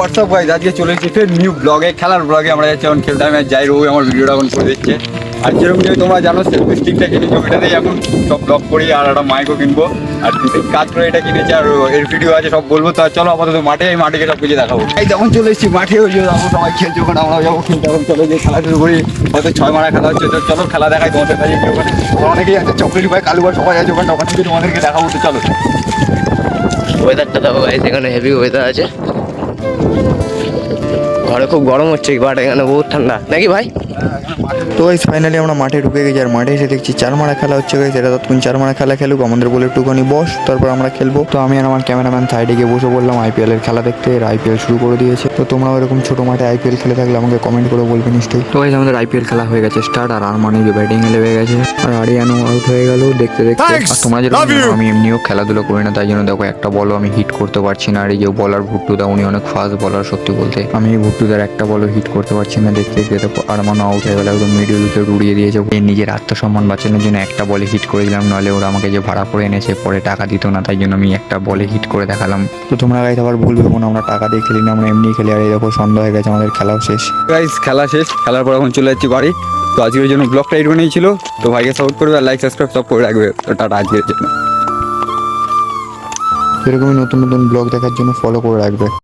WhatsApp guys, আজকে চলে এসেছি নিউ ব্লগে, খেলার ব্লগে। আমরা যাচ্ছি এখন খেলতে, আমি যাই রোজ আমার ভিডিওটা এখন করে দিচ্ছে। আর যেরকম যে তোমরা জানো সেলফি স্টিকটা কিনেছি, ওইটাতেই এখন সব ব্লগ করি। আর একটা মাইকও কিনবো, আর দুদিন কাজ করে এটা কিনেছি, আর এর ভিডিও আছে সব বলবো। তো চলো আপাতত মাঠে, এই মাঠে সব কিছু দেখাবো। এই যখন চলে এসেছি মাঠে, ওই যে যাবো সবাই খেলছে ওখানে, আমরা যাবো খেলতে। এখন চলো যে খেলা শুরু করি, হয়তো 6 মারা খেলা হচ্ছে। তো চলো খেলা দেখাই তোমাদের কাছে। ওখানে অনেকেই আছে, চকলেট ভাই, কালু ভাই, সবাই আছে ওখানে। ওখান থেকে তোমাদেরকে দেখাবো। তো চলো, ওয়েদারটা দেখো গাইস, এখানে হেভি ওয়েদার আছে। ঘরে খুব গরম হচ্ছে, বাট এখানে বহুত ঠান্ডা, নাকি ভাই? তো গাইস ফাইনালি আমরা মাঠে ঢুকে গেছি। আর মাঠে এসে দেখছি 4 মারা খেলা হচ্ছে গাইস। এটা ততক্ষণ 4 মারা খেলা খেলুক, আমাদের বলে একটুখানি বস, তারপর আমরা খেলবো। তো আমি আর আমার ক্যামেরাম্যান সাইডে গিয়ে বসে বললাম IPL এর খেলা দেখতে। এর IPL শুরু করে দিয়েছে। তো তোমরাও এরকম ছোট মাঠে IPL খেলে থাকলে আমাকে কমেন্ট করে বলবে নিশ্চয়ই। তো গাইস আমাদের IPL খেলা হয়ে গেছে স্টার্ট। আর আরমানি যে ব্যাটিং এ লেগে গেছে, আর আরিয়ানো আউট হয়ে গেল দেখতে দেখতে। আর তোমরা যেরকম জানো, আমি এমনিও খেলাধুলো করি না, তাই জন্য দেখো একটা বলও আমি হিট করতে পারছি না। আর এই যে বলার ভুট্টুদা, উনি অনেক ফাস্ট বলার। সত্যি বলতে আমি এই ভুট্টুদার একটা বলও হিট করতে পারছি না। দেখতে দেখতে দেখো আরমানো আউট হয়ে গেল, একদম মিডিল উইকেট উড়িয়ে দিয়েছে। নিজের আত্মসম্মান বাঁচানোর জন্য একটা বলে হিট করে দিলাম, নাহলে ওরা আমাকে যে ভাড়া করে এনেছে পরে টাকা দিত না, তাই জন্য আমি একটা বলে হিট করে দেখালাম। তো তোমরা গাইস আবার ভুল ভেবো না, আমরা টাকা দিয়ে খেলি না, আমরা এমনি খেলি। আর এই দেখো সন্ধ্যা হয়ে গেছে, আমাদের খেলাও শেষ। গাইজ খেলা শেষ, খেলার পর এখন চলে যাচ্ছি বাড়ি। তো আজকের জন্য ব্লগটা এইটুকু ছিল। তো ভাইকে সাপোর্ট করবে, আর লাইক সাবস্ক্রাইব সব করে রাখবে। তো টাটা আজকের জন্য। এরকমই নতুন নতুন ব্লগ দেখার জন্য ফলো করে রাখবে।